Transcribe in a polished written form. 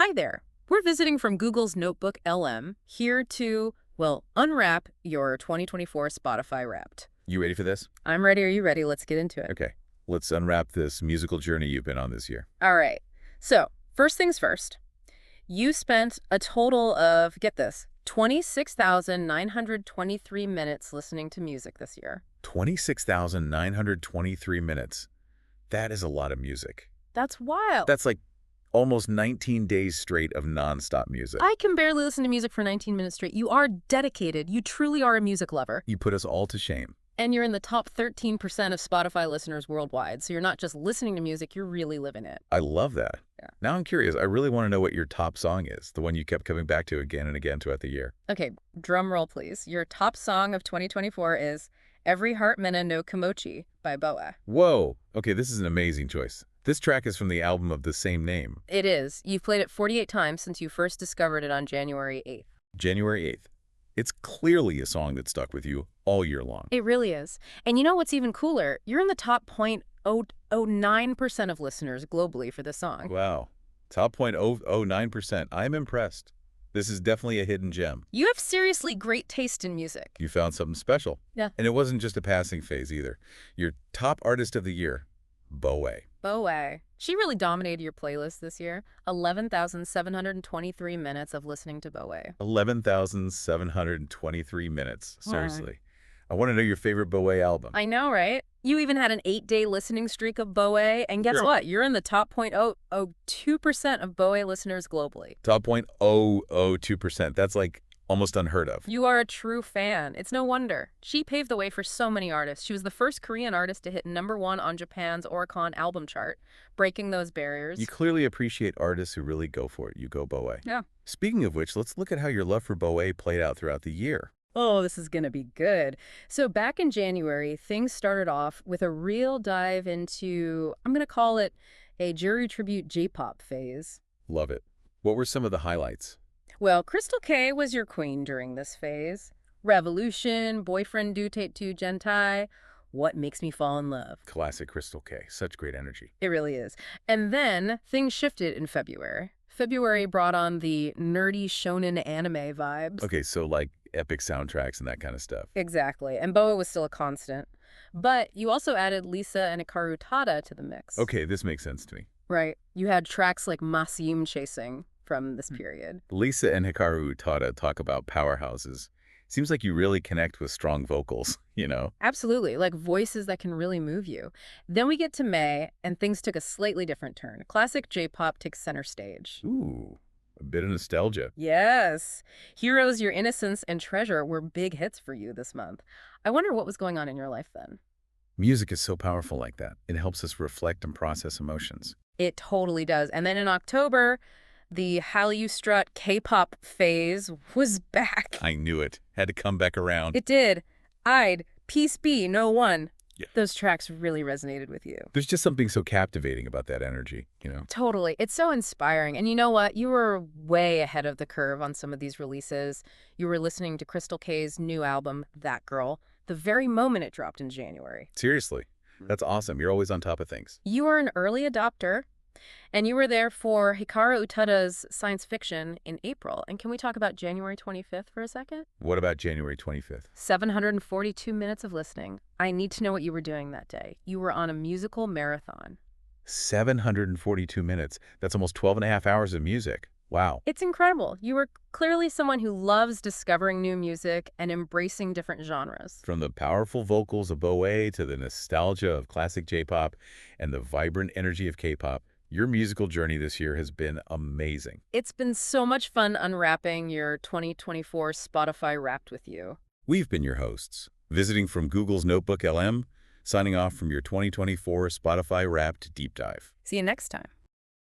Hi there. We're visiting from Google's Notebook LM, here to, well, unwrap your 2024 Spotify Wrapped. You ready for this? I'm ready. Are you ready? Let's get into it. Okay, let's unwrap this musical journey you've been on this year. All right. So, first things first. You spent a total of, get this, 26,923 minutes listening to music this year. 26,923 minutes. That is a lot of music. That's wild. That's like almost 19 days straight of nonstop music. I can barely listen to music for 19 minutes straight. You are dedicated. You truly are a music lover. You put us all to shame. And you're in the top 13% of Spotify listeners worldwide. So you're not just listening to music, you're really living it. I love that. Yeah. Now I'm curious. I really want to know what your top song is, the one you kept coming back to again and again throughout the year. Okay, drum roll, please. Your top song of 2024 is Every Heart Mena no Kimochi by Boa. Whoa. Okay, this is an amazing choice. This track is from the album of the same name. It is. You've played it 48 times since you first discovered it on January 8th. January 8th. It's clearly a song that stuck with you all year long. It really is. And you know what's even cooler? You're in the top 0.009% of listeners globally for this song. Wow. Top 0.009%. I'm impressed. This is definitely a hidden gem. You have seriously great taste in music. You found something special. Yeah. And it wasn't just a passing phase either. Your top artist of the year, Boa. Boa. She really dominated your playlist this year. 11,723 minutes of listening to Boa. 11,723 minutes. Seriously. I want to know your favorite Boa album. I know, right? You even had an 8-day listening streak of Boa, and guess what? You're in the top 0.002% of Boa listeners globally. Top 0.002%. That's like almost unheard of. You are a true fan. It's no wonder. She paved the way for so many artists. She was the first Korean artist to hit #1 on Japan's Oricon album chart, breaking those barriers. You clearly appreciate artists who really go for it. You go Boa. Yeah. Speaking of which, let's look at how your love for Boa played out throughout the year. Oh, this is going to be good. So back in January, things started off with a real dive into, I'm going to call it a jury tribute J-pop phase. Love it. What were some of the highlights? Well, Crystal K was your queen during this phase. Revolution, Boyfriend Do Tate To Gentai, What Makes Me Fall in Love. Classic Crystal K. Such great energy. It really is. And then things shifted in February. February brought on the nerdy shonen anime vibes. Okay, so like epic soundtracks and that kind of stuff. Exactly. And Boa was still a constant. But you also added Lisa and Hikaru Tada to the mix. Okay, this makes sense to me. Right. You had tracks like Masyum Chasing from this period. Lisa and Hikaru Tada talk about powerhouses. Seems like you really connect with strong vocals, you know? Absolutely, like voices that can really move you. Then we get to May, and things took a slightly different turn. Classic J-pop takes center stage. Ooh, a bit of nostalgia. Yes. Heroes, Your Innocence, and Treasure were big hits for you this month. I wonder what was going on in your life then. Music is so powerful like that. It helps us reflect and process emotions. It totally does. And then in October, the Hallyu Strut K-pop phase was back. I knew it. Had to come back around. It did. I'd Peace Be, No One. Yeah. Those tracks really resonated with you. There's just something so captivating about that energy, you know? Totally. It's so inspiring. And you know what? You were way ahead of the curve on some of these releases. You were listening to Crystal K's new album, That Girl, the very moment it dropped in January. Seriously. That's awesome. You're always on top of things. You were an early adopter, and you were there for Hikaru Utada's science fiction in April. And can we talk about January 25th for a second? What about January 25th? 742 minutes of listening. I need to know what you were doing that day. You were on a musical marathon. 742 minutes. That's almost 12 and a half hours of music. Wow. It's incredible. You were clearly someone who loves discovering new music and embracing different genres. From the powerful vocals of Boa to the nostalgia of classic J-pop and the vibrant energy of K-pop, your musical journey this year has been amazing. It's been so much fun unwrapping your 2024 Spotify Wrapped with you. We've been your hosts, visiting from Google's Notebook LM, signing off from your 2024 Spotify Wrapped Deep Dive. See you next time.